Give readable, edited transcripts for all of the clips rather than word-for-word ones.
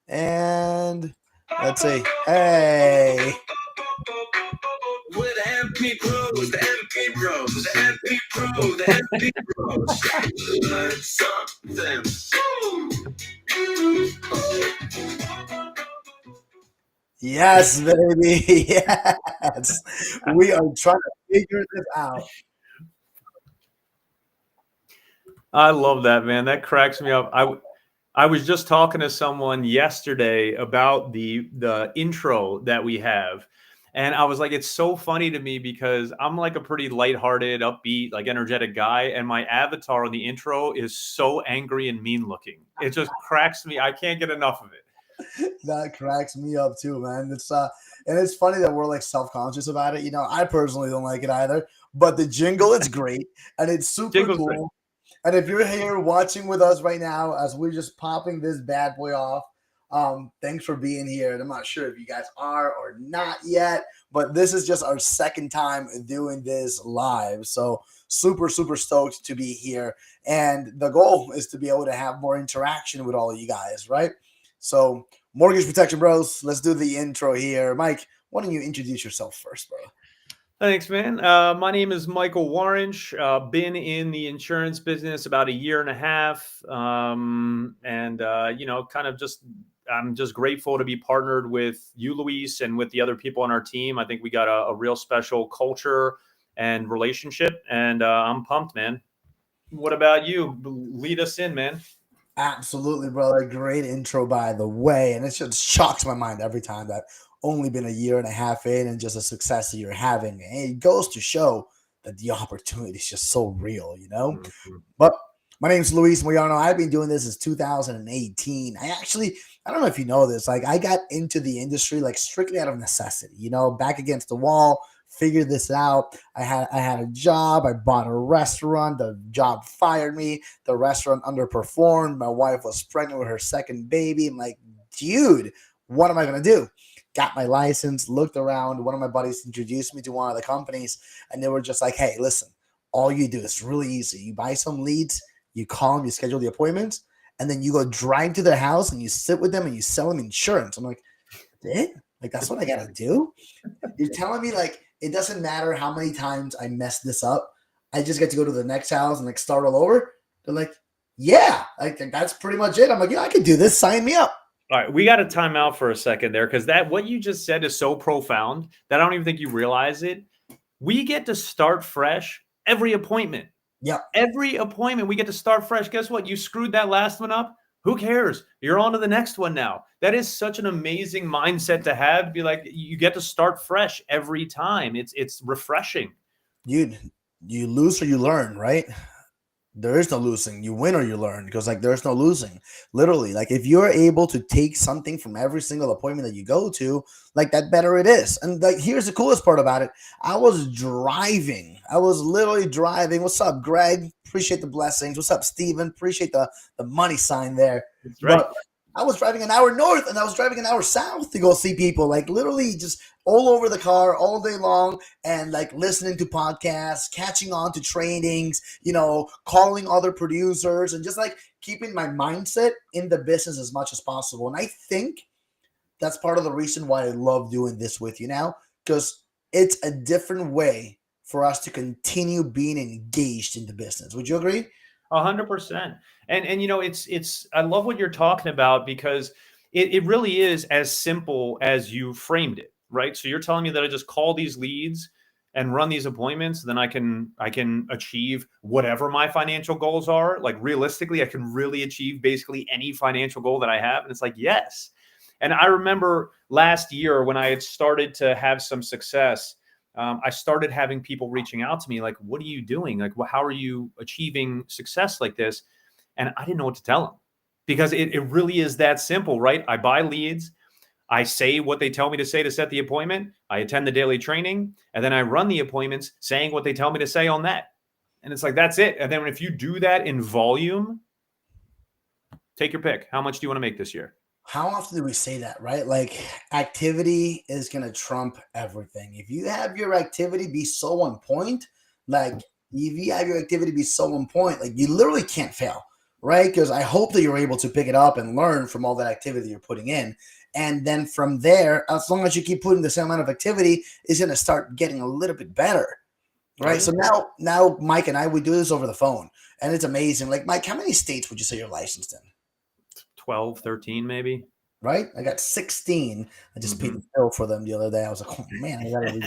And let's see. Hey. With the MP Bros, the MP Bros, the MP Bros, the MP Bros. Learn something. Yes, baby. Yes. We are trying to figure this out. I love that, man. That cracks me up. I was just talking to someone yesterday about the intro that we have. And I was like, it's so funny to me because I'm like a pretty lighthearted, upbeat, like energetic guy. And my avatar on the intro is so angry and mean looking. It just cracks me. I can't get enough of it. That cracks me up too, man. And it's funny that we're like self-conscious about it. I personally don't like it either. But the jingle, it's great and it's super Jingle's great. cool. And if you're here watching with us right now as we're just popping this bad boy off, thanks for being here. And I'm not sure if you guys are or not yet, but this is just our second time doing this live. So super, super stoked to be here. And the goal is to be able to have more interaction with all of you guys, right? So Mortgage Protection Bros, let's do the intro here. Mike, why don't you introduce yourself first, bro? Thanks, man. My name is Michael Waranch. Been in the insurance business about a year and a half, and kind of just I'm just grateful to be partnered with you, Luis, and with the other people on our team. I think we got a real special culture and relationship, and I'm pumped, man. What about you? Lead us in, man. Absolutely, brother. Great intro, by the way. And it just shocks my mind every time that only been a year and a half in and just a success that you're having. And it goes to show that the opportunity is just so real. Mhm. But my name's Luis Moyano. I've been doing this since 2018. I don't know if you know this, like I got into the industry like strictly out of necessity, back against the wall, figured this out. I had a job, I bought a restaurant, the job fired me, the restaurant underperformed, my wife was pregnant with her second baby. I'm like, dude, what am I gonna do? Got my license, looked around. One of my buddies introduced me to one of the companies, and they were just like, hey, listen, all you do is really easy. You buy some leads, you call them, you schedule the appointments, and then you go drive to their house and you sit with them and you sell them insurance. I'm like, that's it? Like, that's what I got to do? You're telling me, like, it doesn't matter how many times I mess this up. I just get to go to the next house and, like, start all over? They're like, yeah, like, that's pretty much it. I'm like, yeah, I could do this. Sign me up. All right, we got to time out for a second there because that what you just said is so profound that I don't even think you realize it. We get to start fresh every appointment. Yeah. Every appointment, we get to start fresh. Guess what? You screwed that last one up. Who cares? You're on to the next one now. That is such an amazing mindset to have. To be like, you get to start fresh every time. It's refreshing. You lose or you learn, right? There is no losing. You win or you learn because like there's no losing. Literally, like if you're able to take something from every single appointment that you go to, like that better it is. And like here's the coolest part about it. I was driving. I was literally driving. What's up, Greg? Appreciate the blessings. What's up, Steven? Appreciate the money sign there. That's right. But I was driving an hour north and I was driving an hour south to go see people, like literally just all over the car all day long and like listening to podcasts, catching on to trainings, calling other producers and just like keeping my mindset in the business as much as possible. And I think that's part of the reason why I love doing this with you now, because it's a different way for us to continue being engaged in the business. Would you agree? 100%. And it's I love what you're talking about because it really is as simple as you framed it, right? So you're telling me that I just call these leads and run these appointments, then I can achieve whatever my financial goals are. Like realistically, I can really achieve basically any financial goal that I have. And it's like, yes. And I remember last year when I had started to have some success, I started having people reaching out to me like, what are you doing? Like, how are you achieving success like this? And I didn't know what to tell them because it really is that simple, right? I buy leads. I say what they tell me to say to set the appointment. I attend the daily training and then I run the appointments saying what they tell me to say on that. And it's like, that's it. And then if you do that in volume, take your pick. How much do you want to make this year? How often do we say that, right? Like activity is going to trump everything. If you have your activity be so on point, like if you have your activity be so on point, like you literally can't fail. right? Because I hope that you're able to pick it up and learn from all that activity you're putting in. And then from there, as long as you keep putting the same amount of activity, it's going to start getting a little bit better, Oh right? yeah. So now Mike and I, we do this over the phone, and it's amazing. Like, Mike, how many states would you say you're licensed in? 12, 13 maybe. Right? I got 16. I just paid Hmm. the bill for them the other day. I was like, oh man, I gotta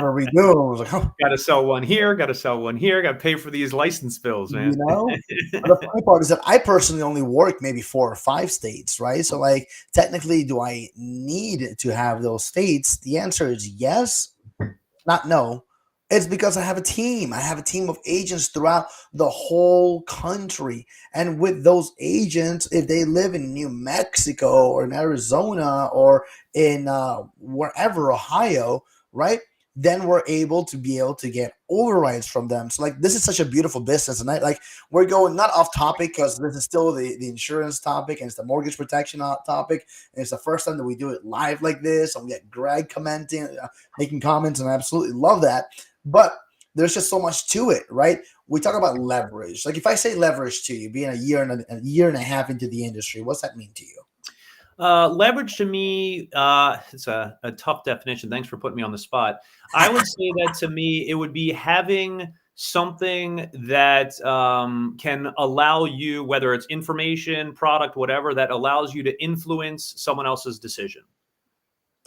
redo. I was like, oh, Got to sell one here, got to sell one here, got to pay for these license bills, you man. know. But the funny part is that I personally only work maybe 4 or 5 states, right? So, like, technically, do I need to have those states? The answer is yes, not no. It's because I have a team. I have a team of agents throughout the whole country. And with those agents, if they live in New Mexico or in Arizona or in wherever, Ohio, right? Then we're able to get overrides from them. So, like, this is such a beautiful business. And we're going not off topic because this is still the insurance topic and it's the mortgage protection topic. And it's the first time that we do it live like this. And we get Greg commenting, making comments, and I absolutely love that. But there's just so much to it, right? We talk about leverage. Like, if I say leverage to you, being a year and a half into the industry, what's that mean to you? Leverage to me, it's a tough definition. Thanks for putting me on the spot. I would say that to me, it would be having something that can allow you, whether it's information, product, whatever, that allows you to influence someone else's decision.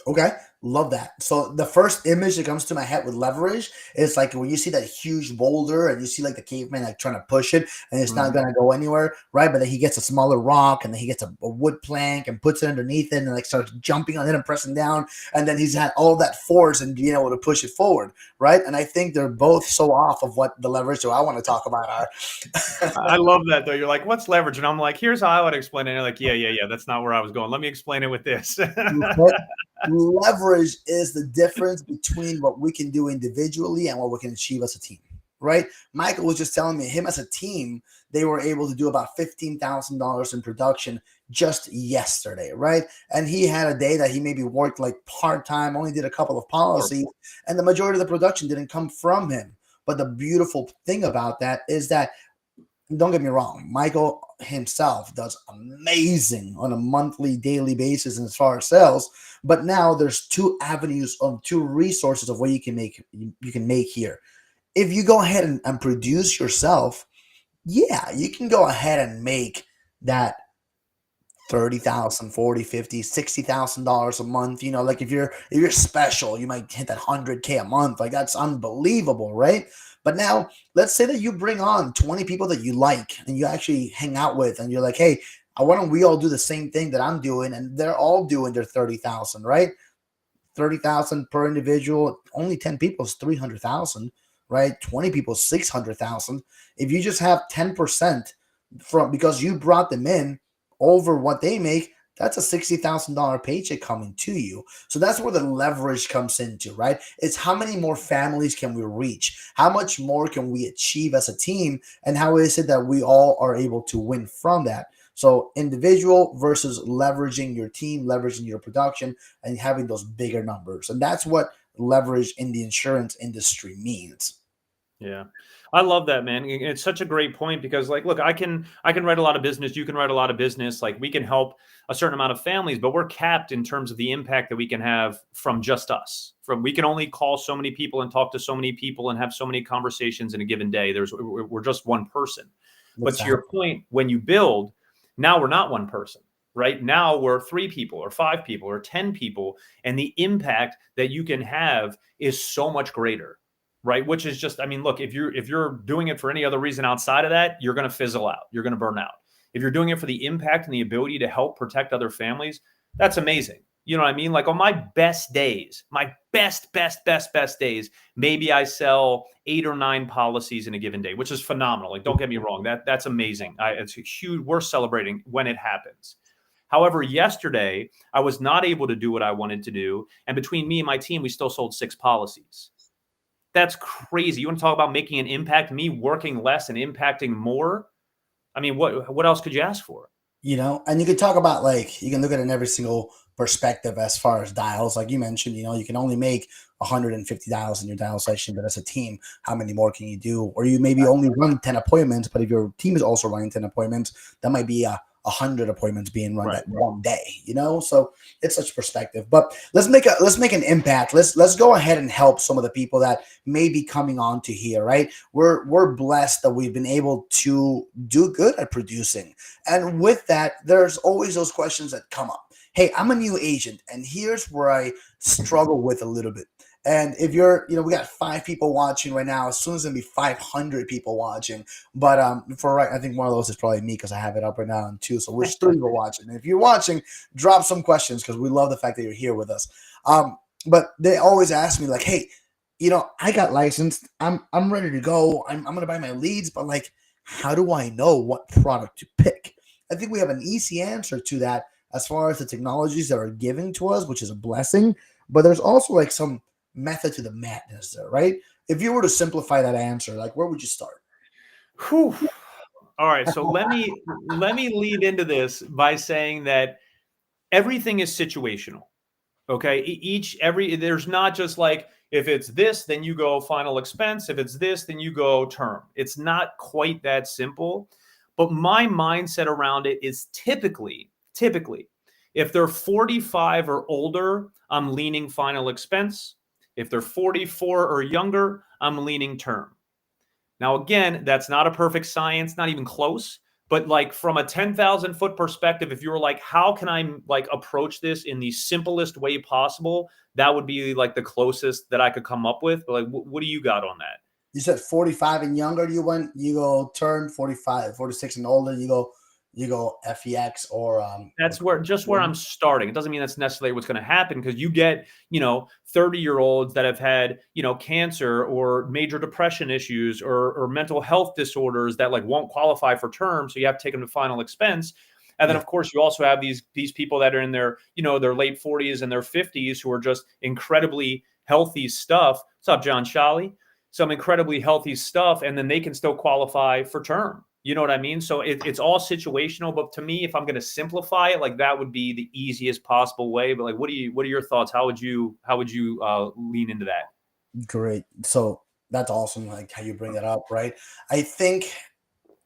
Okay, love that. So the first image that comes to my head with leverage is like when you see that huge boulder and you see like the caveman like trying to push it and it's not Mhm. gonna go anywhere, right? But then he gets a smaller rock and then he gets a wood plank and puts it underneath it and like starts jumping on it and pressing down, and then he's had all that force and being able to push it forward, right? And I think they're both so off of what the leverage that I want to talk about are. I love that though. You're like, what's leverage? And I'm like, here's how I would explain it. And you're like, yeah. That's not where I was going. Let me explain it with this. Okay. Leverage is the difference between what we can do individually and what we can achieve as a team, right? Michael was just telling me him as a team, they were able to do about $15,000 in production just yesterday, right? And he had a day that he maybe worked like part-time, only did a couple of policies, and the majority of the production didn't come from him. But the beautiful thing about that is that, don't get me wrong, Michael himself does amazing on a monthly, daily basis as far as sales. But now there's two avenues of two resources of what you can make here. If you go ahead and produce yourself, yeah, you can go ahead and make that 30,000, 40, 50, $60,000 a month. Like if you're special, you might hit that 100K a month. Like, that's unbelievable, right? But now let's say that you bring on 20 people that you like and you actually hang out with, and you're like, hey, why don't we all do the same thing that I'm doing? And they're all doing their 30,000, right? 30,000 per individual. Only 10 people is 300,000, right? 20 people is 600,000. If you just have 10% from because you brought them in over what they make, that's a $60,000 paycheck coming to you. So that's where the leverage comes into, right? It's how many more families can we reach? How much more can we achieve as a team? And how is it that we all are able to win from that? So individual versus leveraging your team, leveraging your production, and having those bigger numbers. And that's what leverage in the insurance industry means. Yeah. I love that, man. It's such a great point because, like, look, I can write a lot of business, you can write a lot of business, like we can help a certain amount of families, but we're capped in terms of the impact that we can have from just us. From We can only call so many people and talk to so many people and have so many conversations in a given day. We're just one person. But to your Exactly. point, when you build, now we're not one person. Right now, we're 3 people or 5 people or 10 people, and the impact that you can have is so much greater, right? Which is just, I mean, look, if you're doing it for any other reason outside of that, you're going to fizzle out. You're going to burn out. If you're doing it for the impact and the ability to help protect other families, that's amazing. You know what I mean? Like on my best days, my best days, maybe I sell 8 or 9 policies in a given day, which is phenomenal. Like, don't get me wrong, that's amazing. It's huge. We're celebrating when it happens. However, yesterday I was not able to do what I wanted to do, and between me and my team, we still sold 6 policies. That's crazy. You want to talk about making an impact, me working less and impacting more? I mean, what else could you ask for? And you can talk about, like, you can look at it in every single perspective as far as dials. Like you mentioned, you can only make 150 dials in your dial session, but as a team, how many more can you do? Or you maybe only run 10 appointments, but if your team is also running 10 appointments, that might be 100 appointments being run that one day. So it's such perspective. But let's make an impact. Let's go ahead and help some of the people that may be coming on to here, right? We're blessed that we've been able to do good at producing. And with that, there's always those questions that come up. Hey, I'm a new agent, and here's where I struggle with a little bit. And if you're, we got 5 people watching right now. As soon as there's gonna be 500 people watching. But I think one of those is probably me because I have it up right now on 2. So we're 3 people watching. And if you're watching, drop some questions because we love the fact that you're here with us. But they always ask me like, hey, I got licensed. I'm ready to go. I'm gonna buy my leads, but like, how do I know what product to pick? I think we have an easy answer to that as far as the technologies that are given to us, which is a blessing. But there's also like some method to the madness there, right? If you were to simplify that answer, like where would you start? Whew. All right, so let me lead into this by saying that everything is situational. Okay, there's not just like if it's this, then you go final expense. If it's this, then you go term. It's not quite that simple. But my mindset around it is typically, if they're 45 or older, I'm leaning final expense. If they're 44 or younger, I'm leaning term. Now, again, that's not a perfect science, not even close. But like from a 10,000 foot perspective, if you were like, how can I like approach this in the simplest way possible? That would be like the closest that I could come up with. But like, what do you got on that? You said 45 and younger, you go term. 45, 46 and older, you go FEX or that's where I'm starting. It doesn't mean that's necessarily what's going to happen because you get 30-year-olds that have had cancer or major depression issues or mental health disorders that like won't qualify for term, so you have to take them to final expense. And then of course you also have these people that are in their their late 40s and their 50s who are just incredibly healthy stuff. What's up, John Shally? Some incredibly healthy stuff, and then they can still qualify for term. You know what I mean? So it's all situational. But to me, if I'm going to simplify it, like that would be the easiest possible way. But like, what are your thoughts? How would you lean into that? Great. So that's awesome. Like how you bring that up, right? I think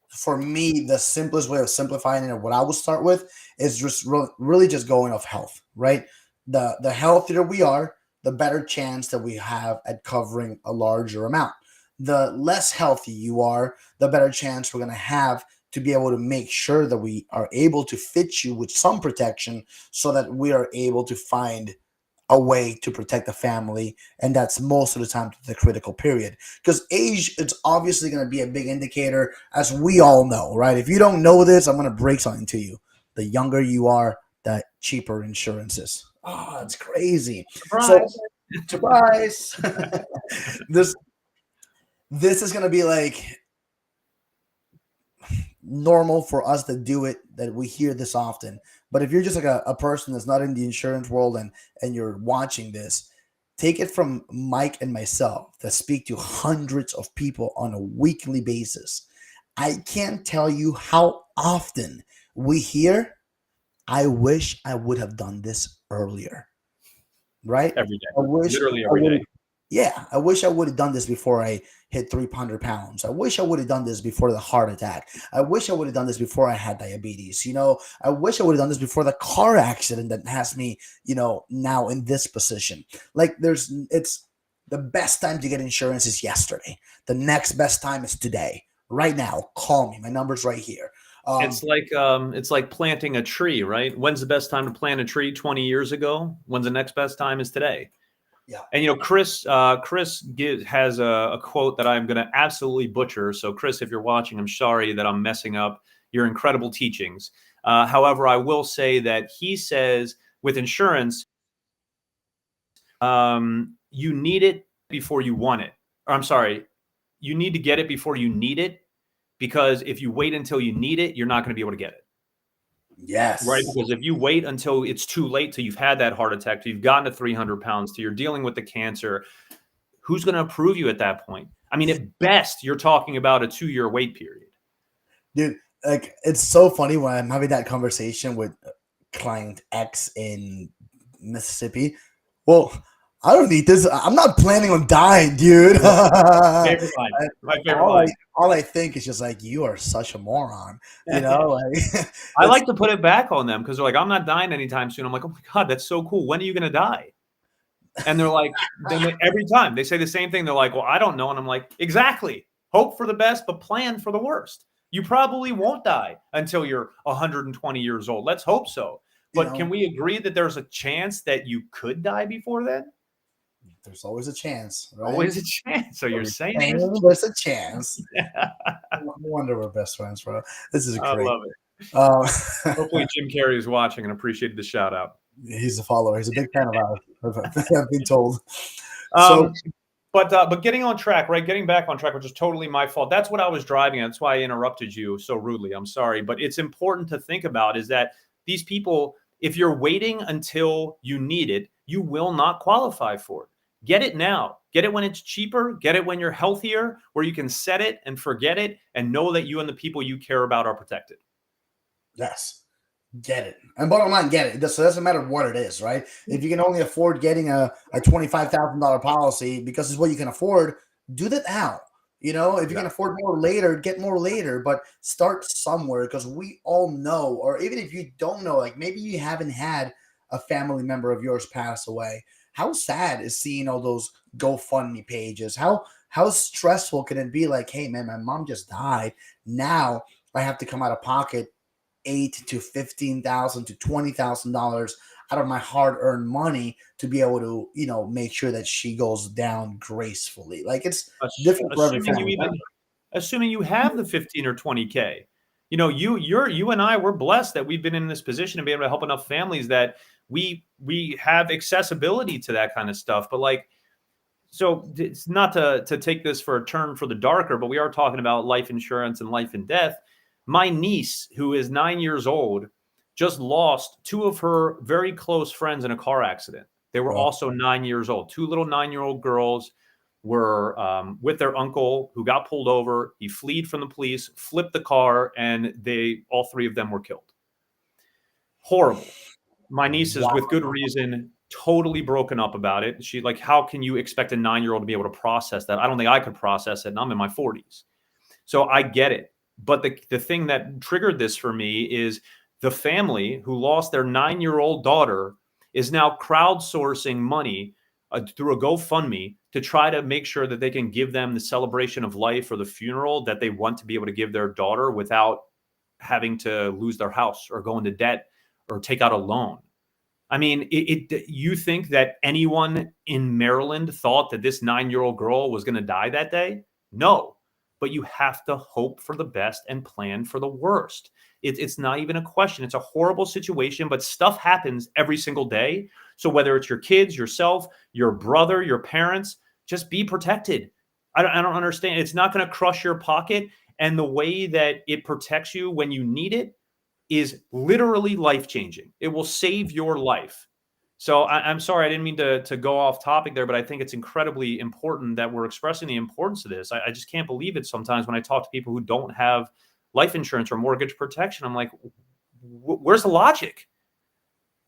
for me, the simplest way of simplifying it, what I will start with is just really just going off health, right? The healthier we are, the better chance that we have at covering a larger amount. The less healthy you are, the better chance we're going to have to be able to make sure that we are able to fit you with some protection so that we are able to find a way to protect the family. And that's most of the time the critical period. Because age, it's obviously going to be a big indicator, as we all know, right? If you don't know this, I'm going to break something to you. The younger you are, the cheaper insurance is. Oh, it's crazy. Surprise. Surprise. This is going to be like normal for us to do it, that we hear this often. But if you're just like a person that's not in the insurance world and you're watching this, take it from Mike and myself that speak to hundreds of people on a weekly basis. I can't tell you how often we hear, I wish I would have done this earlier. Right? Every day. Literally every day. Yeah, I wish I would have done this before I hit 300 pounds. I wish I would have done this before the heart attack. I wish I would have done this before I had diabetes. I wish I would have done this before the car accident that has me, now in this position. Like it's the best time to get insurance is yesterday. The next best time is today. Right now, call me. My number's right here. It's like planting a tree, right? When's the best time to plant a tree? 20 years ago. When's the next best time is today. Yeah. And Chris has a quote that I'm going to absolutely butcher. So Chris, if you're watching, I'm sorry that I'm messing up your incredible teachings. However, I will say that he says with insurance, you need it before you want it. Or I'm sorry, you need to get it before you need it, because if you wait until you need it, you're not going to be able to get it. Yes. Right. Because if you wait until it's too late, till you've had that heart attack, till you've gotten to 300 pounds, till you're dealing with the cancer, who's going to approve you at that point? I mean, at best, you're talking about a 2-year wait period. Dude, like, it's so funny when I'm having that conversation with client X in Mississippi. Well, I don't need this. I'm not planning on dying, dude. Favorite line. My favorite all I line. all I think is just like, you are such a moron. You know, like I it's like to put it back on them because they're like, I'm not dying anytime soon. I'm like, oh my God, that's so cool. When are you going to die? And they're like, every time they say the same thing, they're like, well, I don't know. And I'm like, exactly. Hope for the best, but plan for the worst. You probably won't die until you're 120 years old. Let's hope so. you But can know, we agree that there's a chance that you could die before then? there's always a chance, right? Always a chance. So you're Every saying pain, there's a there's a chance. chance. No wonder we're best friends, bro. This is I great. love it. Um, Hopefully Jim Carrey is watching and appreciated the shout out. he's a follower. He's a big fan of ours. I've been told. So Um, but getting on track, right? Getting back on track, which is totally my fault. That's what I was driving at. That's why I interrupted you so rudely. I'm sorry. But it's important to think about is that these people, if you're waiting until you need it, you will not qualify for it. Get it now. Get it when it's cheaper. Get it when you're healthier, where you can set it and forget it and know that you and the people you care about are protected. yes, get it. And bottom line, get it. So it doesn't matter what it is, right? If you can only afford getting a $25,000 policy because it's what you can afford, do that now. You know, if you can afford more later, get more later, but start somewhere because we all know, or even if you don't know, like maybe you haven't had a family member of yours pass away. How sad is seeing all those GoFundMe pages? How stressful can it be? Like, hey man, my mom just died. Now I have to come out of pocket $8,000 to $15,000 to $20,000 out of my hard-earned money to be able to, make sure that she goes down gracefully. Like it's different for every Assuming you family. even assuming you have the 15 or 20K. You and I, we're blessed that we've been in this position to be able to help enough families that we have accessibility to that kind of stuff. But like, so it's not to take this for a turn for the darker, but we are talking about life insurance and life and death. My niece, who is 9 years old, just lost two of her very close friends in a car accident. They were Well, also 9 years old. Two little 9-year-old girls were with their uncle who got pulled over. He fled from the police, flipped the car, and all three of them were killed. Horrible. My niece is, wow. with good reason, totally broken up about it. She's like, how can you expect a 9-year-old to be able to process that? I don't think I could process it, and I'm in my 40s. So I get it. But the thing that triggered this for me is the family who lost their 9-year-old daughter is now crowdsourcing money through a GoFundMe to try to make sure that they can give them the celebration of life or the funeral that they want to be able to give their daughter without having to lose their house or go into debt or take out a loan. I mean, you think that anyone in Maryland thought that this 9-year-old girl was going to die that day? No, but you have to hope for the best and plan for the worst. It's not even a question. It's a horrible situation, but stuff happens every single day. So whether it's your kids, yourself, your brother, your parents, just be protected. I don't understand. It's not going to crush your pocket. And the way that it protects you when you need it is literally life-changing. It will save your life. So I'm sorry, I didn't mean to go off topic there, but I think it's incredibly important that we're expressing the importance of this. I just can't believe it sometimes when I talk to people who don't have life insurance or mortgage protection. I'm like, where's the logic?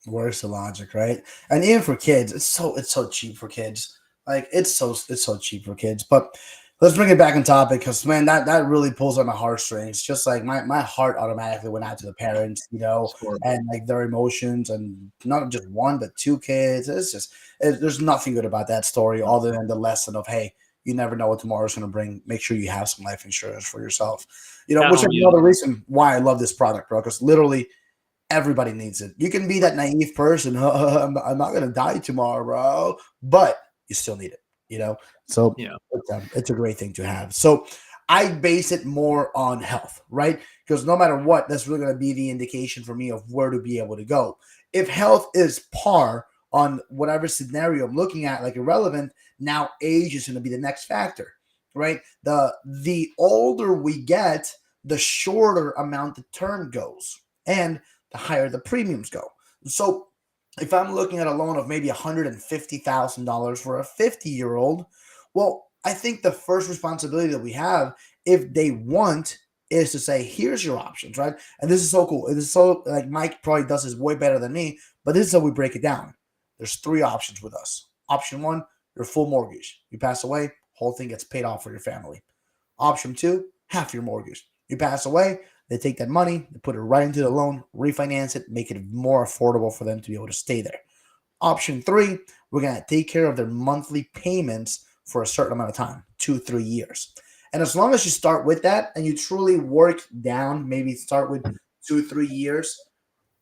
Where's the logic, right? And even for kids, it's so cheap for kids. Like it's so cheap for kids. But let's bring it back on topic because man, that really pulls on my heartstrings. Just like my heart automatically went out to the parents, and like their emotions, and not just one but two kids. There's nothing good about that story other than the lesson of, hey, you never know what tomorrow's going to bring. Make sure you have some life insurance for yourself. Which is another reason why I love this product, bro. Because literally everybody needs it. You can be that naive person. I'm not going to die tomorrow, bro, but you still need it. So Yeah. it's a great thing to have. So I base it more on health, right? Because no matter what, that's really going to be the indication for me of where to be able to go. If health is par on whatever scenario I'm looking at, like irrelevant, now age is going to be the next factor, right? The older we get, the shorter amount the term goes, and the higher the premiums go. So if I'm looking at a loan of maybe $150,000 for a 50-year-old, well, I think the first responsibility that we have, if they want is to say, here's your options, right? And this is so cool. This is so, like, Mike probably does this way better than me, but this is how we break it down. There's 3 options with us. Option 1, your full mortgage. You pass away, whole thing gets paid off for your family. Option 2, half your mortgage. You pass away, they take that money, they put it right into the loan, refinance it, make it more affordable for them to be able to stay there. Option 3, we're going to take care of their monthly payments for a certain amount of time, 2-3 years. And as long as you start with that and you truly work down, maybe start with 2-3 years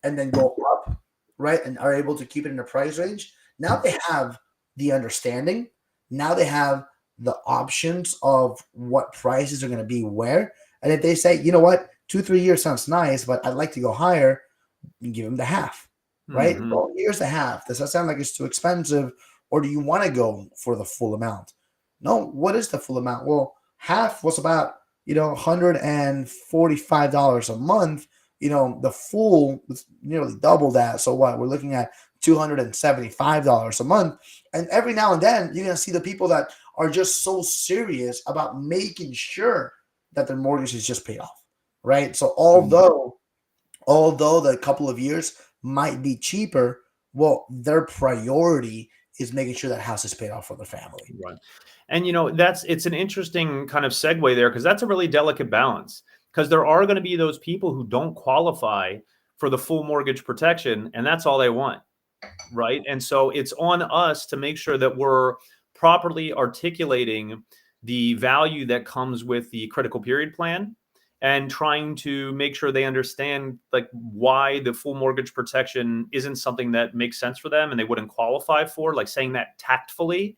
and then go up, right? And are able to keep it in a price range. Now they have the understanding. Now they have the options of what prices are going to be where. And if they say, you know what, 2-3 years sounds nice, but I'd like to go higher, you give them the half, right? Mhm. Well, here's the half. Does that sound like it's too expensive? Or do you want to go for the full amount? No, what is the full amount? Well, half was about, $145 a month. The full was nearly double that. So what? We're looking at $275 a month. And every now and then, you're going to see the people that are just so serious about making sure that their mortgage is just paid off, right? So although the couple of years might be cheaper, well, their priority is making sure that house is paid off for the family. Right. And it's an interesting kind of segue there, because that's a really delicate balance, because there are going to be those people who don't qualify for the full mortgage protection, and that's all they want. Right. And so it's on us to make sure that we're properly articulating the value that comes with the critical period plan, and trying to make sure they understand like why the full mortgage protection isn't something that makes sense for them and they wouldn't qualify for, like saying that tactfully.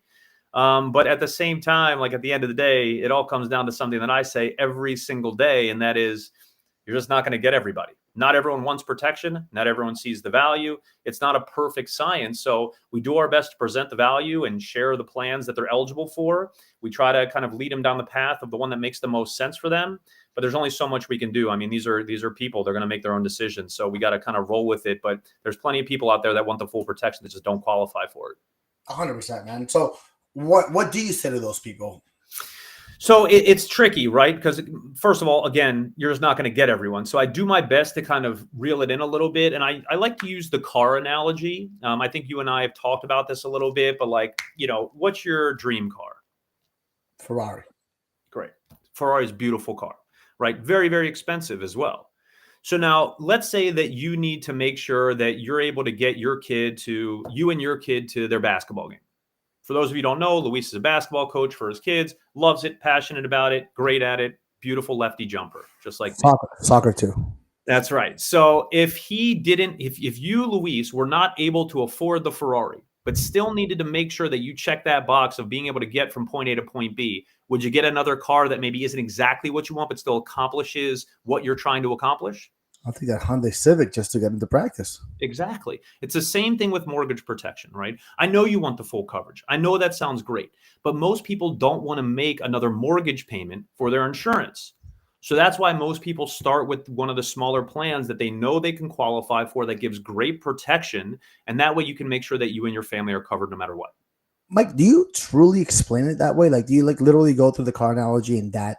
But at the same time, like at the end of the day, it all comes down to something that I say every single day, and that is, you're just not going to get everybody. Not everyone wants protection. Not everyone sees the value. It's not a perfect science. So we do our best to present the value and share the plans that they're eligible for. We try to kind of lead them down the path of the one that makes the most sense for them. But there's only so much we can do. I mean, these are people. They're going to make their own decisions. So we got to kind of roll with it. But there's plenty of people out there that want the full protection that just don't qualify for it. 100%, man. So what do you say to those people? So it's tricky, right? Because first of all, again, you're just not going to get everyone. So I do my best to kind of reel it in a little bit. And I like to use the car analogy. I think you and I have talked about this a little bit, but like, what's your dream car? Ferrari. Great. Ferrari is a beautiful car, right? Very, very expensive as well. So now let's say that you need to make sure that you're able to get you and your kid to their basketball game. For those of you who don't know, Luis is a basketball coach for his kids, loves it, passionate about it, great at it, beautiful lefty jumper, just like me. Soccer too. That's right. So if you, Luis, were not able to afford the Ferrari, but still needed to make sure that you check that box of being able to get from point A to point B, would you get another car that maybe isn't exactly what you want, but still accomplishes what you're trying to accomplish? I'll take that Hyundai Civic just to get into practice. Exactly. It's the same thing with mortgage protection, right? I know you want the full coverage. I know that sounds great, but most people don't want to make another mortgage payment for their insurance. So that's why most people start with one of the smaller plans that they know they can qualify for, that gives great protection. And that way you can make sure that you and your family are covered no matter what. Mike, do you truly explain it that way? Like, do you like literally go through the car analogy in that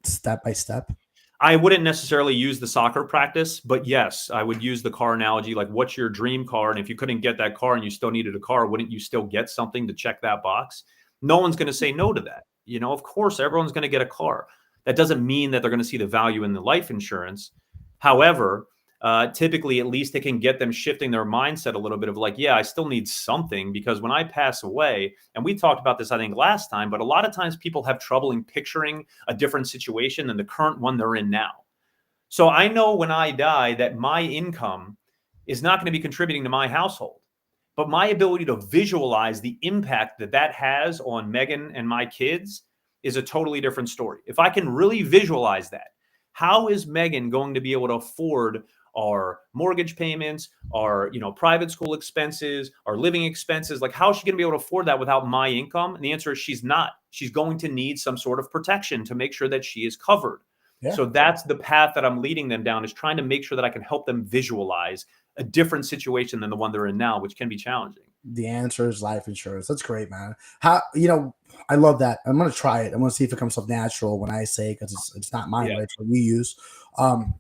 step by step? I wouldn't necessarily use the soccer practice, but yes, I would use the car analogy. Like, what's your dream car? And if you couldn't get that car and you still needed a car, wouldn't you still get something to check that box? No one's going to say no to that. Of course, everyone's going to get a car. That doesn't mean that they're going to see the value in the life insurance. However, typically, at least it can get them shifting their mindset a little bit of like, yeah, I still need something, because when I pass away, and we talked about this, I think last time, but a lot of times people have trouble in picturing a different situation than the current one they're in now. So I know when I die that my income is not going to be contributing to my household, but my ability to visualize the impact that has on Megan and my kids is a totally different story. If I can really visualize that, how is Megan going to be able to afford our mortgage payments, our private school expenses, our living expenses? Like, how is she going to be able to afford that without my income? And the answer is she's not. She's going to need some sort of protection to make sure that she is covered. Yeah. So that's the path that I'm leading them down, is trying to make sure that I can help them visualize a different situation than the one they're in now, which can be challenging. The answer is life insurance. That's great, man. How, you know, I love that. I'm gonna try it. I'm gonna see if it comes up natural when I say, because it's not mine, Yeah. right? It's what you use. Um,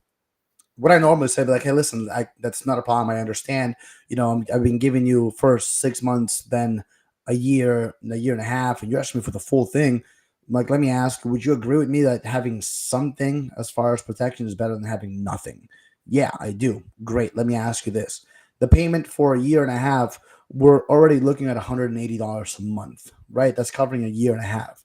what I normally say, be like, hey, listen, that's not a problem. I understand. You know, I've been giving you first 6 months, then a year and a half, and you're asking me for the full thing. Like, let me ask, would you agree with me that having something as far as protection is better than having nothing? Yeah, I do. Great. Let me ask you this. The payment for a year and a half, we're already looking at $180 a month, right? That's covering a year and a half.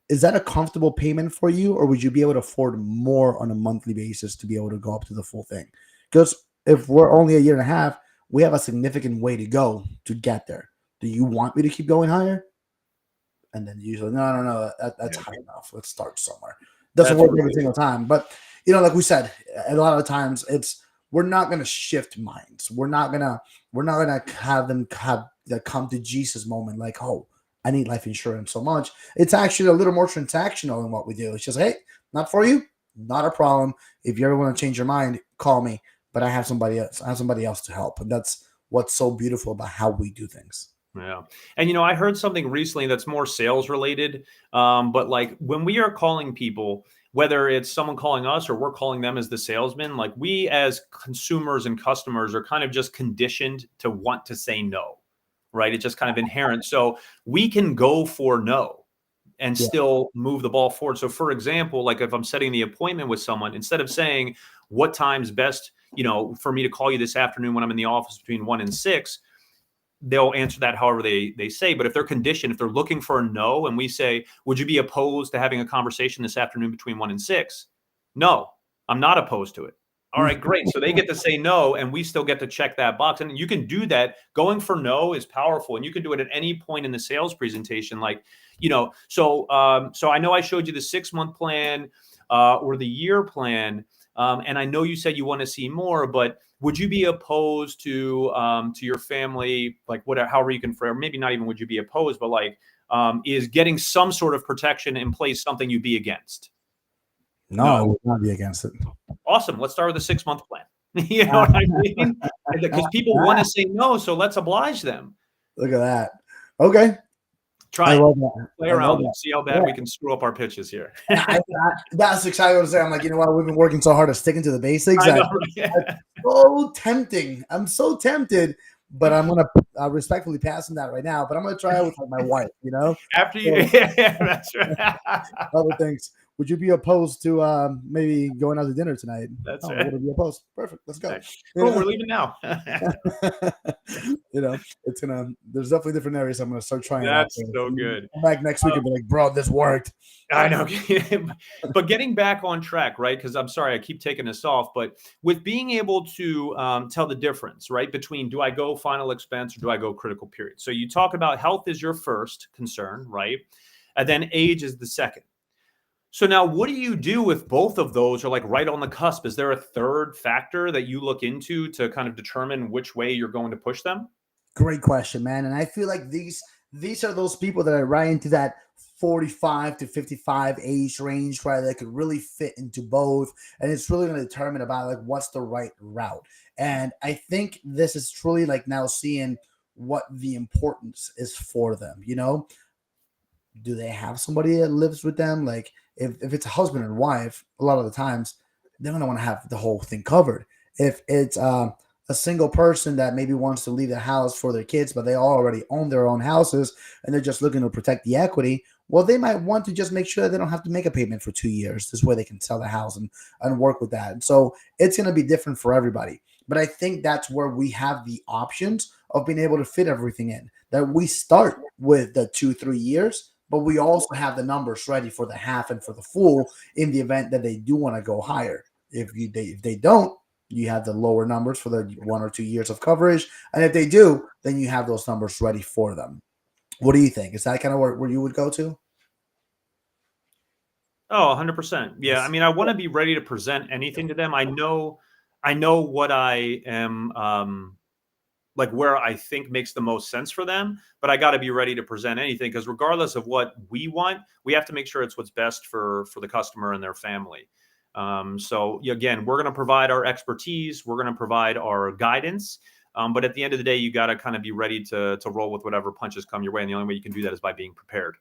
Is that a comfortable payment for you, or would you be able to afford more on a monthly basis to be able to go up to the full thing? Because if we're only a year and a half, we have a significant way to go to get there. Do you want me to keep going higher? And then usually, no, that's Yeah. high enough. Let's start somewhere. Doesn't That's work every really single time, but like we said, a lot of times we're not gonna shift minds. We're not gonna have them have the come to Jesus moment like, oh, I need life insurance so much. It's actually a little more transactional in what we do. It's just, hey, not for you, not a problem. If you ever want to change your mind, call me. But I have somebody else. I have somebody else to help, and that's what's so beautiful about how we do things. Yeah. And, I heard something recently that's more sales related. But like when we are calling people, whether it's someone calling us or we're calling them as the salesman, like we as consumers and customers are kind of just conditioned to want to say no, right? It's just kind of inherent. So we can go for no and Yeah. still move the ball forward. So for example, like if I'm setting the appointment with someone, instead of saying what time's best, for me to call you this afternoon when I'm in the office between 1 and 6, they'll answer that however they say. But if they're conditioned, if they're looking for a no, and we say, would you be opposed to having a conversation this afternoon between 1 and 6? No, I'm not opposed to it. All right, great. So they get to say no, and we still get to check that box. And you can do that. Going for no is powerful, and you can do it at any point in the sales presentation. Like, so I know I showed you the 6-month plan or the year plan, and I know you said you want to see more, but would you be opposed to your family, like whatever, however you can frame, maybe not even would you be opposed, but like, is getting some sort of protection in place something you'd be against? No, I No. would not be against it. Awesome. Let's start with a 6-month plan. You know what I mean? Because people want to say no, so let's oblige them. Look at that. Okay. Try I it. love that. Play I love around. that. See how bad Yeah. we can screw up our pitches here. That's exciting to say. I'm like, you know what? We've been working so hard at sticking to the basics. I know. That's so tempting. I'm so tempted, but I'm gonna respectfully pass on that right now. But I'm gonna try it with like my wife. After you, So yeah, that's right. other things. Would you be opposed to maybe going out to dinner tonight? That's Oh, right. would be opposed. Perfect. Let's go. Cool. We're leaving now. It's gonna. There's definitely different areas I'm gonna start trying out. That's There. so good. Come back next week and be like, bro, this worked. I know. But getting back on track, right? Because I'm sorry, I keep taking this off, but with being able to tell the difference, right, between do I go final expense or do I go critical period? So you talk about health is your first concern, right? And then age is the second. So now what do you do if both of those are like right on the cusp? Is there a third factor that you look into to kind of determine which way you're going to push them? Great question, man. And I feel like these are those people that are right into that 45 to 55 age range where they could really fit into both. And it's really going to determine about like what's the right route. And I think this is truly like now seeing what the importance is for them. Do they have somebody that lives with them? Like if it's a husband and wife, a lot of the times they're gonna want to have the whole thing covered. If it's a single person that maybe wants to leave the house for their kids, but they already own their own houses and they're just looking to protect the equity, well, they might want to just make sure that they don't have to make a payment for 2 years. This way they can sell the house and work with that. And so it's gonna be different for everybody. But I think that's where we have the options of being able to fit everything in. That we start with the 2-3 years, but we also have the numbers ready for the half and for the full in the event that they do want to go higher. If they don't, you have the lower numbers for the 1 or 2 years of coverage, and if they do, then you have those numbers ready for them. What do you think? Is that kind of where you would go to? Oh, 100%. Yeah. I Yes. mean, I want to be ready to present anything to them. I know what I am, like where I think makes the most sense for them, but I got to be ready to present anything because regardless of what we want, we have to make sure it's what's best for the customer and their family. So again, we're going to provide our expertise, we're going to provide our guidance, But at the end of the day, you got to kind of be ready to roll with whatever punches come your way. And the only way you can do that is by being prepared.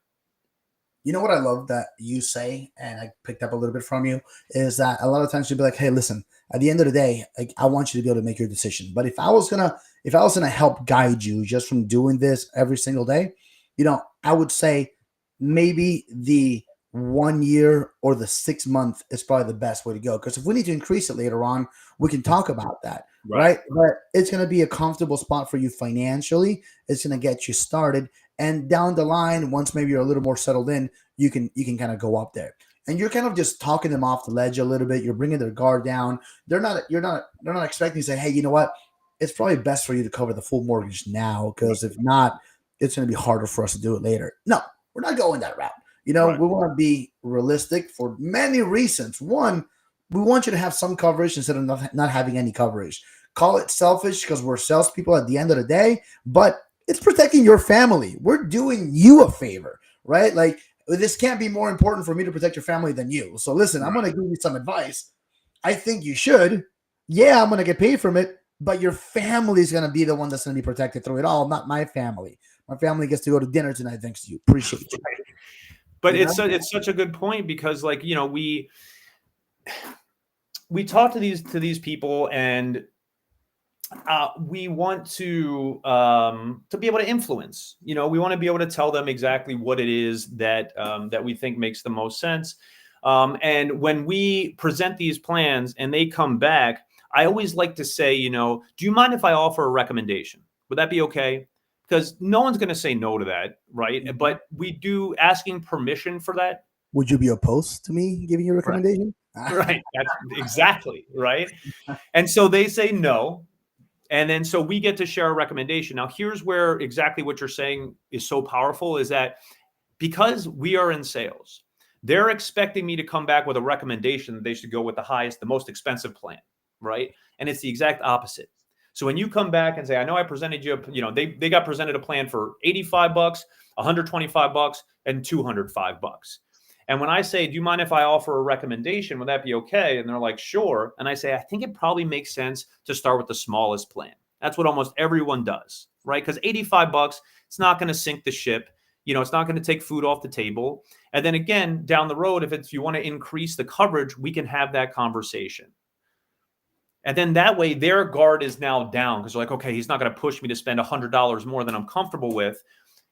You know what I love that you say, and I picked up a little bit from you, is that a lot of times you'll be like, "Hey, listen. At the end of the day, like, I want you to be able to make your decision. But if I was gonna help guide you just from doing this every single day, I would say maybe the 1 year or the 6 month is probably the best way to go. Because if we need to increase it later on, we can talk about that, right? But it's gonna be a comfortable spot for you financially. It's gonna get you started, and down the line, once maybe you're a little more settled in, you can kind of go up there. And you're kind of just talking them off the ledge a little bit. You're bringing their guard down. They're not expecting to say, hey, you know what? It's probably best for you to cover the full mortgage now, because if not, it's going to be harder for us to do it later. No, we're not going that route. Right. We want to be realistic for many reasons. One, we want you to have some coverage instead of not having any coverage. Call it selfish because we're salespeople at the end of the day, but it's protecting your family. We're doing you a favor, right? Like, this can't be more important for me to protect your family than you. So listen, I'm going to give you some advice. I think you should. Yeah, I'm going to get paid from it, but your family is going to be the one that's going to be protected through it all, not my family. My family gets to go to dinner tonight thanks to you. Appreciate you. But it's such a good point, because we talk to these people, and we want to be able to influence. We want to be able to tell them exactly what it is that we think makes the most sense. And when we present these plans and they come back, I always like to say, do you mind if I offer a recommendation? Would that be okay? Because no one's going to say no to that, right? Mm-hmm. But we do asking permission for that. Would you be opposed to me giving you a recommendation? Right. That's exactly right. And so they say no. And then so we get to share a recommendation. Now, here's where exactly what you're saying is so powerful, is that because we are in sales, they're expecting me to come back with a recommendation that they should go with the highest, the most expensive plan, right? And it's the exact opposite. So when you come back and say, I know I presented you, they got presented a plan for $85, $125, and $205. And when I say, do you mind if I offer a recommendation? Would that be okay? And they're like, sure. And I say, I think it probably makes sense to start with the smallest plan. That's what almost everyone does, right? Because $85, it's not going to sink the ship. It's not going to take food off the table. And then again, down the road, if you want to increase the coverage, we can have that conversation. And then that way their guard is now down, because they're like, okay, he's not going to push me to spend $100 more than I'm comfortable with.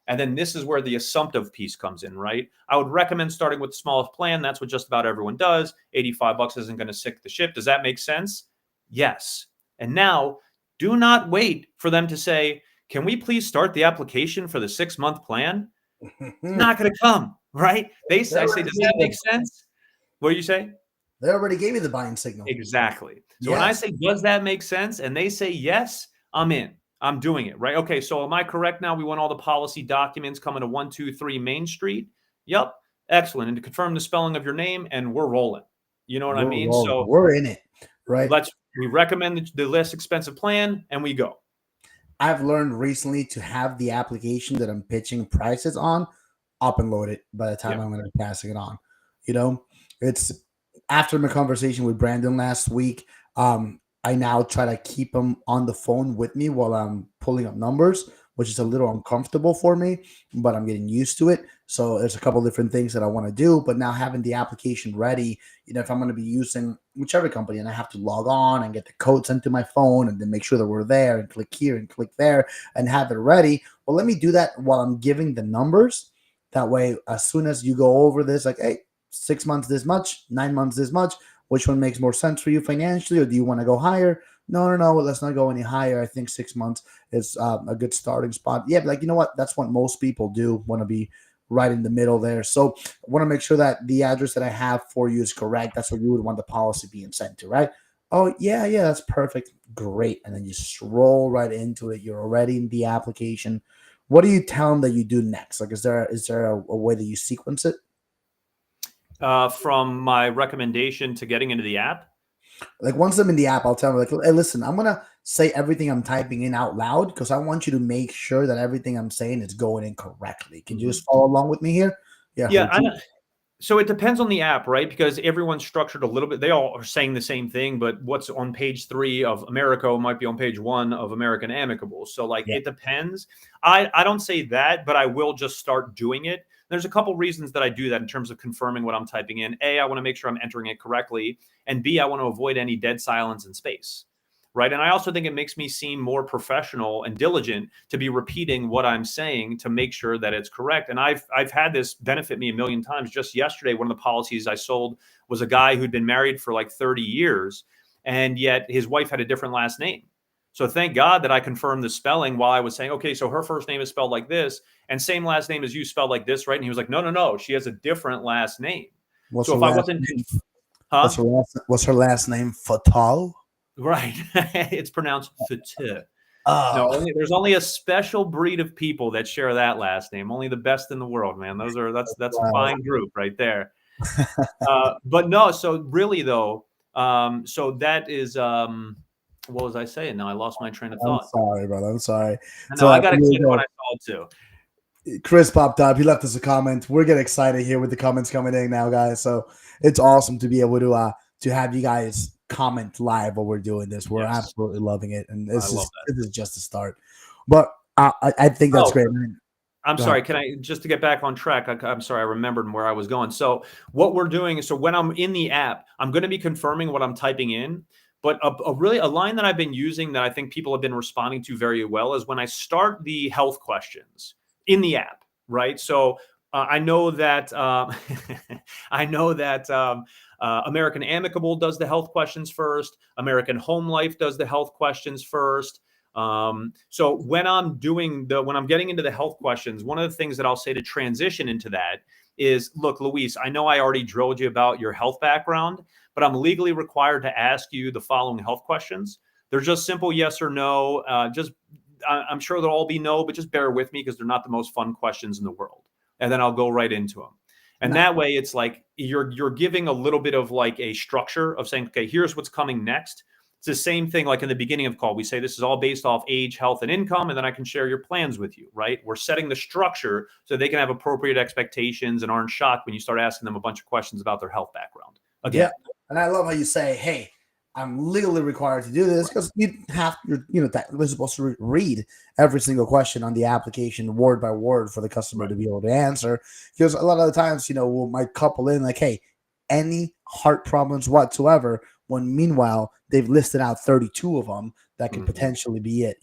And then this is where the assumptive piece comes in, right? I would recommend starting with the smallest plan. That's what just about everyone does. $85 isn't going to sink the ship. Does that make sense? Yes. And now do not wait for them to say, can we please start the application for the 6-month plan? It's not going to come, right? I say, does that make sense? What do you say? They already gave you the buying signal. Exactly. So when I say, does that make sense? And they say, yes, I'm in. I'm doing it, right? Okay, so am I correct now? We want all the policy documents coming to 123 Main Street. Yep, excellent. And to confirm the spelling of your name, and we're rolling. You know what I mean? Rolling. So we're in it, right? We recommend the less expensive plan, and we go. I've learned recently to have the application that I'm pitching prices on up and loaded by the time I'm going to be passing it on. It's after my conversation with Brandon last week. I now try to keep them on the phone with me while I'm pulling up numbers, which is a little uncomfortable for me, but I'm getting used to it. So there's a couple different things that I want to do, but now having the application ready, if I'm going to be using whichever company and I have to log on and get the code sent to my phone and then make sure that we're there and click here and click there and have it ready. Well, let me do that while I'm giving the numbers. That way, as soon as you go over this, like, hey, 6 months this much, 9 months this much, which one makes more sense for you financially, or do you want to go higher? No, let's not go any higher. I think 6 months is a good starting spot. Yeah, but you know what? That's what most people do, want to be right in the middle there. So I want to make sure that the address that I have for you is correct. That's where you would want the policy being sent to, right? Oh, yeah, that's perfect. Great. And then you stroll right into it. You're already in the application. What do you tell them that you do next? Like, is there a way that you sequence it? From my recommendation to getting into the app? Like, once I'm in the app, I'll tell them, like, hey, listen, I'm going to say everything I'm typing in out loud because I want you to make sure that everything I'm saying is going in correctly. Can you just follow along with me here? Yeah. So it depends on the app, right? Because everyone's structured a little bit. They all are saying the same thing, but what's on page 3 of Americo might be on page 1 of American Amicable. So like Yeah. it depends. I don't say that, but I will just start doing it. There's a couple reasons that I do that in terms of confirming what I'm typing in. A, I want to make sure I'm entering it correctly, and B, I want to avoid any dead silence in space. Right. And I also think it makes me seem more professional and diligent to be repeating what I'm saying to make sure that it's correct. And I've had this benefit me a million times. Just yesterday, one of the policies I sold was a guy who'd been married for like 30 years, and yet his wife had a different last name. So thank God that I confirmed the spelling while I was saying, okay, so her first name is spelled like this, and same last name as you, spelled like this, right? And he was like, no, no, no, she has a different last name. What's So her if I last wasn't, name? huh? What's her last name? Fatal. Right. It's pronounced Fatu. No, Oh, there's only a special breed of people that share that last name. Only the best in the world, man. That's a wow. fine group right there. But no, so really though, so that is what was I saying? Now I lost my train of I'm thought. sorry, brother. I'm sorry. I know So I got here we excited when go. I saw it too. Chris popped up. He left us a comment. We're getting excited here with the comments coming in now, guys. So it's awesome to be able to have you guys comment live while we're doing this. We're Yes, absolutely loving it, and I love that. this is just a start. But I think that's Oh, great, man. I'm Go ahead. sorry. Can I just to get back on track? I'm sorry. I remembered where I was going. So what we're doing is, so when I'm in the app, I'm going to be confirming what I'm typing in. But a line that I've been using that I think people have been responding to very well is when I start the health questions in the app, right? So I know that I know that American Amicable does the health questions first. American Home Life does the health questions first. So when I'm getting into the health questions, one of the things that I'll say to transition into that is, look, Luis, I know I already drilled you about your health background, but I'm legally required to ask you the following health questions. They're just simple yes or no. I'm sure they'll all be no, but just bear with me because they're not the most fun questions in the world. And then I'll go right into them. And No. that way it's like you're giving a little bit of like a structure of saying, okay, here's what's coming next. It's the same thing like in the beginning of the call. We say this is all based off age, health, and income, and then I can share your plans with you, right? We're setting the structure so they can have appropriate expectations and aren't shocked when you start asking them a bunch of questions about their health background. Again. Yeah, and I love how you say, "Hey, I'm legally required to do this," because we're supposed to read every single question on the application word by word for the customer Right. to be able to answer. Because a lot of the times, we might couple in like, "Hey, any heart problems whatsoever," when meanwhile they've listed out 32 of them that could Mhm. potentially be it.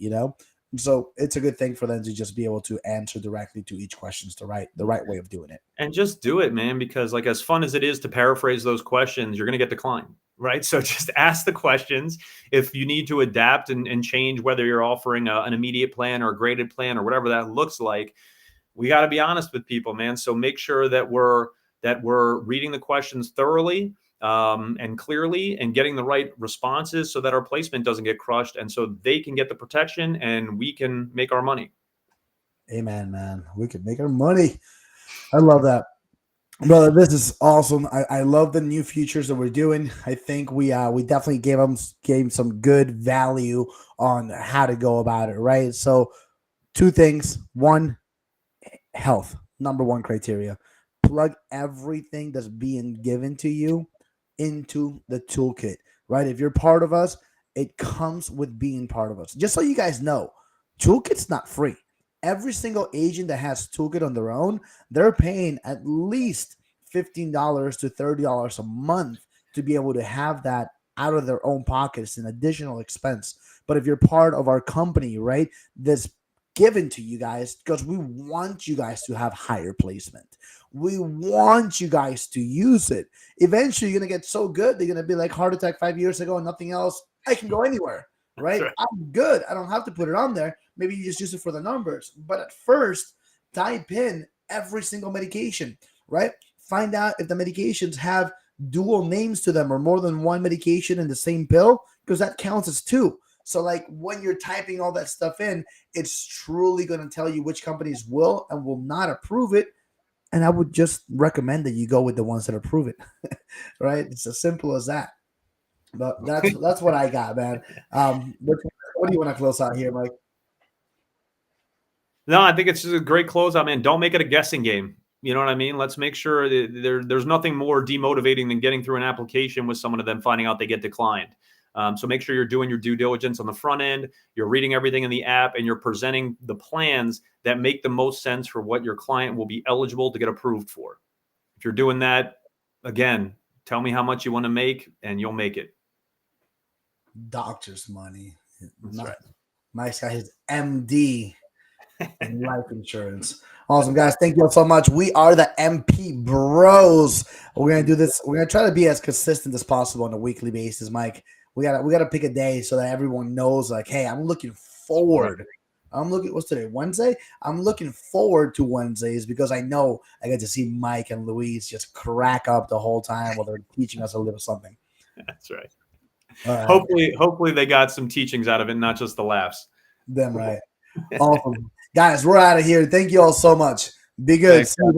So it's a good thing for them to just be able to answer directly to each question's the right way of doing it. And just do it, man, because like as fun as it is to paraphrase those questions, you're going to get declined, right? So just ask the questions. If you need to adapt and change, whether you're offering an immediate plan or a graded plan or whatever that looks like, we got to be honest with people, man. So make sure that we're reading the questions thoroughly and clearly and getting the right responses so that our placement doesn't get crushed and so they can get the protection and we can make our money. Amen, man. We could make our money. I love that. Brother, this is awesome. I love the new features that we're doing. I think we definitely gave some good value on how to go about it, right? So two things. One, health, number one criteria. Plug everything that's being given to you into the toolkit, right? If you're part of us, it comes with being part of us. Just so you guys know, toolkit's not free. Every single agent that has toolkit on their own, they're paying at least $15 to $30 a month to be able to have that out of their own pockets, an additional expense. But if you're part of our company, right, this given to you guys because we want you guys to have higher placement. We want you guys to use it. Eventually, you're gonna get so good, they're gonna be like heart attack 5 years ago and nothing else. I can go anywhere, That's right? right. I'm good. I don't have to put it on there. Maybe you just use it for the numbers. But at first, type in every single medication, right? Find out if the medications have dual names to them or more than one medication in the same pill, because that counts as two. So, like when you're typing all that stuff in, it's truly going to tell you which companies will and will not approve it. And I would just recommend that you go with the ones that approve it. Right? It's as simple as that. But that's what I got, man. What do you want to close out here, Mike? No, I think it's just a great closeout, man. Don't make it a guessing game. You know what I mean? Let's make sure that there's nothing more demotivating than getting through an application with someone and then finding out they get declined. So make sure you're doing your due diligence on the front end, you're reading everything in the app, and you're presenting the plans that make the most sense for what your client will be eligible to get approved for. If you're doing that, again, tell me how much you want to make and you'll make it. Doctor's money. That's right. Mike's got his MD in life insurance. Awesome, guys. Thank you all so much. We are the MP Bros. We're going to do this. We're going to try to be as consistent as possible on a weekly basis, Mike. We gotta pick a day so that everyone knows, like, hey, I'm looking forward. What's today? Wednesday? I'm looking forward to Wednesdays because I know I get to see Mike and Louise just crack up the whole time while they're teaching us a little something. That's right. Right. Hopefully they got some teachings out of it, not just the laughs. Damn right. Awesome. Guys, we're out of here. Thank you all so much. Be good. Thanks,